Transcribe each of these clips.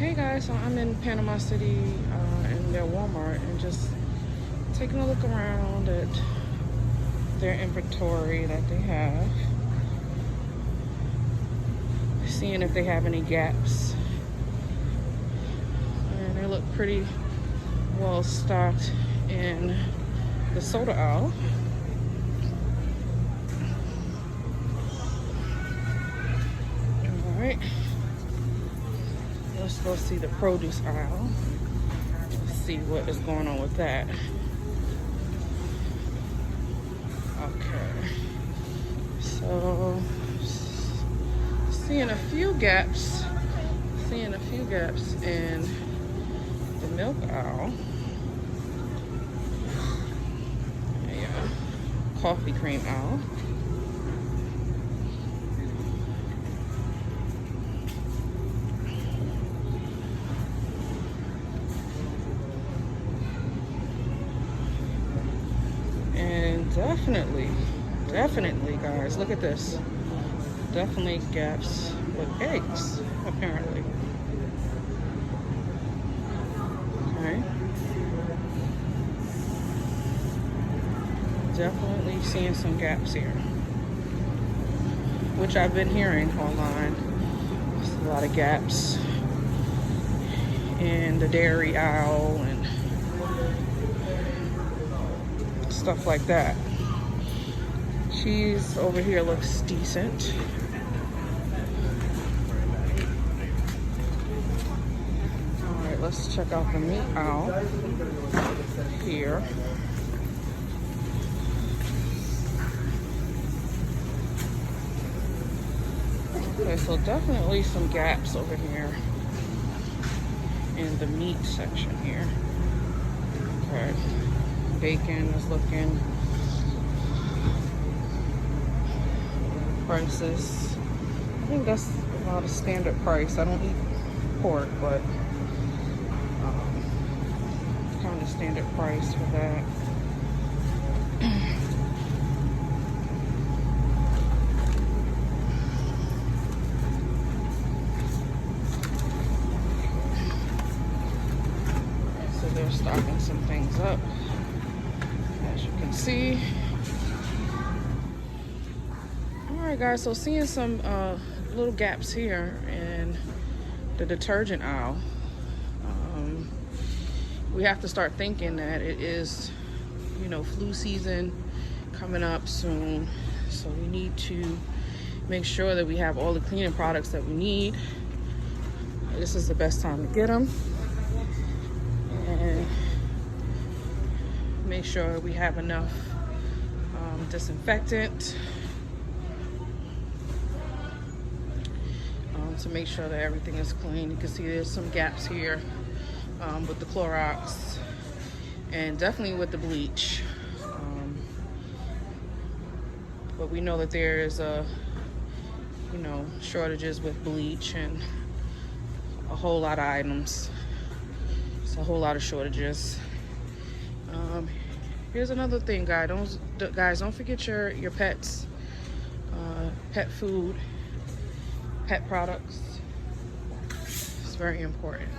Hey guys, so I'm in Panama City in their Walmart and just taking a look around at their inventory that they have. Seeing if they have any gaps. And they look pretty well stocked in the soda aisle. Alright. Let's go see the produce aisle. Let's see what is going on with that. Okay. So, seeing a few gaps in the milk aisle. Yeah. Coffee cream aisle. And definitely guys, look at this. Definitely gaps with eggs, apparently. Okay. Definitely seeing some gaps here, which I've been hearing online. There's a lot of gaps in the dairy aisle and stuff like that. Cheese over here looks decent. Alright, let's check out the meat aisle here. Okay, so definitely some gaps over here in the meat section here. Okay. Bacon is looking. Prices. I think that's about a standard price. I don't eat pork, but kind of standard price for that. So they're stocking some things up, as you can see. Alright guys, so seeing some little gaps here in the detergent aisle. We have to start thinking that it is, flu season coming up soon. So we need to make sure that we have all the cleaning products that we need. This is the best time to get them. And make sure we have enough disinfectant to make sure that everything is clean. You can see there's some gaps here with the Clorox and definitely with the bleach. But we know that there is shortages with bleach and a whole lot of items. It's a whole lot of shortages. Here's another thing, guys. Don't forget your pets, pet food, pet products. It's very important.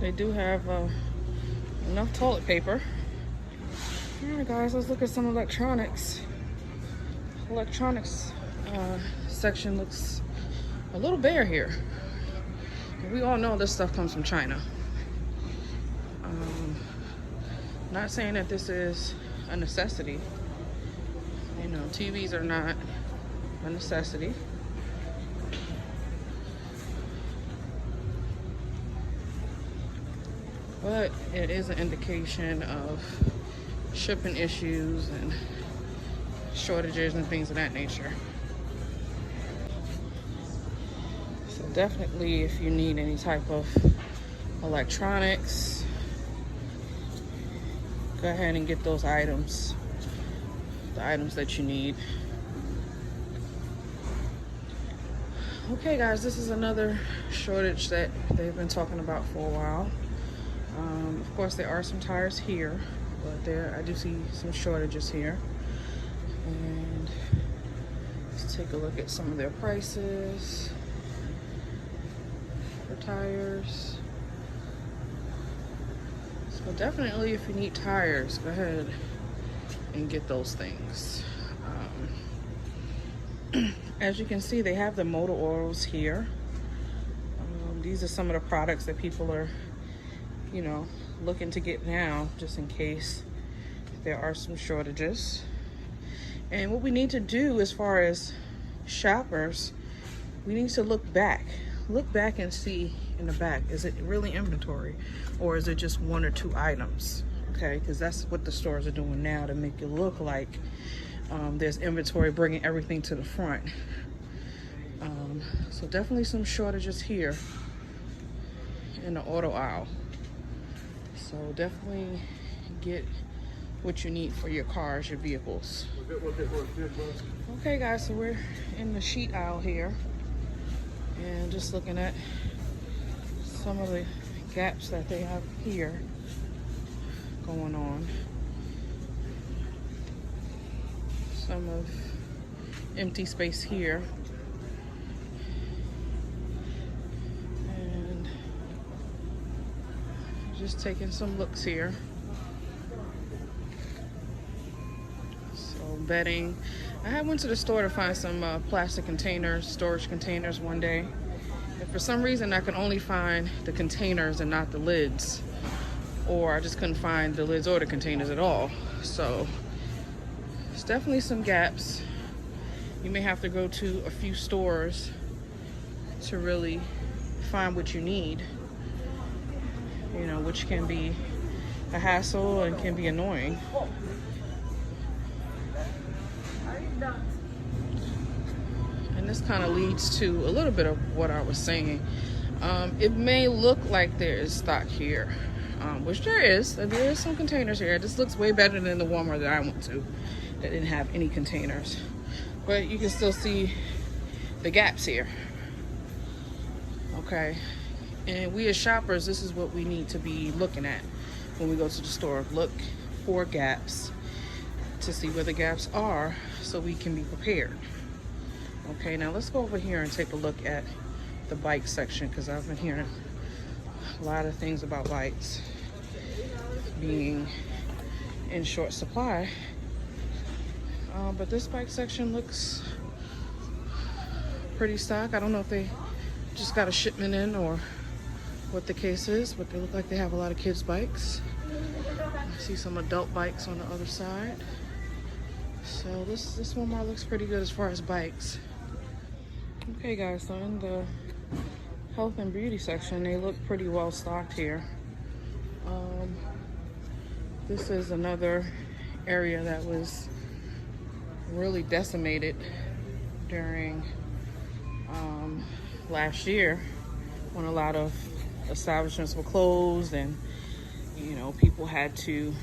They do have enough toilet paper. Alright guys, let's look at some electronics. Electronics section looks a little bare here. We all know this stuff comes from China. Not saying that this is a necessity. TVs are not a necessity. But it is an indication of shipping issues and shortages and things of that nature. So definitely, if you need any type of electronics, go ahead and get those items, the items that you need. Okay guys, this is another shortage that they've been talking about for a while. Of course there are some tires here, but I do see some shortages here. And let's take a look at some of their prices for tires. So definitely if you need tires, go ahead and get those things. As you can see, they have the motor oils here. These are some of the products that people are, looking to get now, just in case there are some shortages. And what we need to do as far as shoppers, we need to look back and see in the back, is it really inventory or is it just one or two items? Okay, because that's what the stores are doing now to make it look like there's inventory, bringing everything to the front. So definitely some shortages here in the auto aisle. So definitely get what you need for your cars, your vehicles. Okay guys, so we're in the sheet aisle here and just looking at some of the gaps that they have here going on. Some of empty space here. And just taking some looks here. So bedding. I went to the store to find some plastic containers, storage containers one day. And for some reason I could only find the containers and not the lids. Or I just couldn't find the lids or the containers at all. So there's definitely some gaps. You may have to go to a few stores to really find what you need, which can be a hassle and can be annoying. And this kind of leads to a little bit of what I was saying. It may look like there is stock here, which there is. There is some containers here. This looks way better than the Walmart that I went to that didn't have any containers. But you can still see the gaps here. Okay. And we as shoppers, this is what we need to be looking at when we go to the store. Look for gaps to see where the gaps are so we can be prepared. Okay, now let's go over here and take a look at the bike section, because I've been hearing a lot of things about bikes being in short supply. But this bike section looks pretty stock. I don't know if they just got a shipment in or what the case is, but they look like they have a lot of kids' bikes. I see some adult bikes on the other side. So this Walmart looks pretty good as far as bikes. Okay guys, so in the health and beauty section, they look pretty well stocked here. This is another area that was really decimated during last year when a lot of establishments were closed and people had to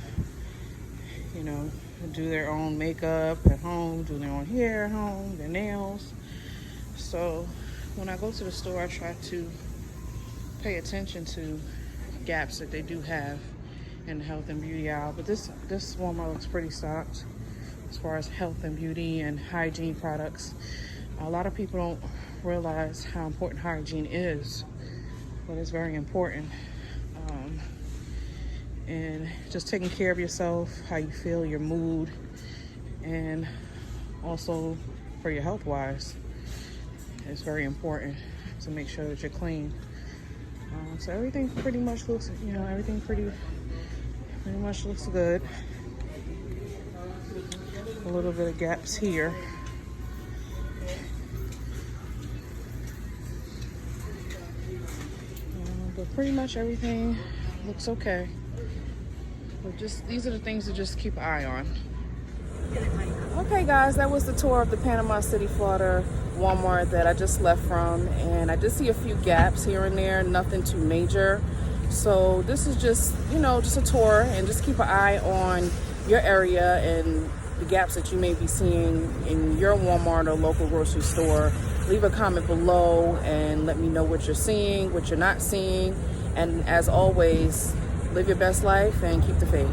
do their own makeup at home, do their own hair at home, their nails. So when I go to the store, I try to pay attention to gaps that they do have in the health and beauty aisle. But this Walmart looks pretty stocked as far as health and beauty and hygiene products. A lot of people don't realize how important hygiene is, but it's very important. And just taking care of yourself, how you feel, your mood, and also for your health wise, it's very important to make sure that you're clean. So everything pretty much looks, everything pretty much looks good. A little bit of gaps here. But pretty much everything looks okay. But these are the things to just keep an eye on. Okay guys, that was the tour of the Panama City, Florida Walmart that I just left from, and I did see a few gaps here and there, nothing too major. So this is just, just a tour, and just keep an eye on your area and the gaps that you may be seeing in your Walmart or local grocery store. Leave a comment below and let me know what you're seeing, what you're not seeing. And as always, live your best life and keep the faith.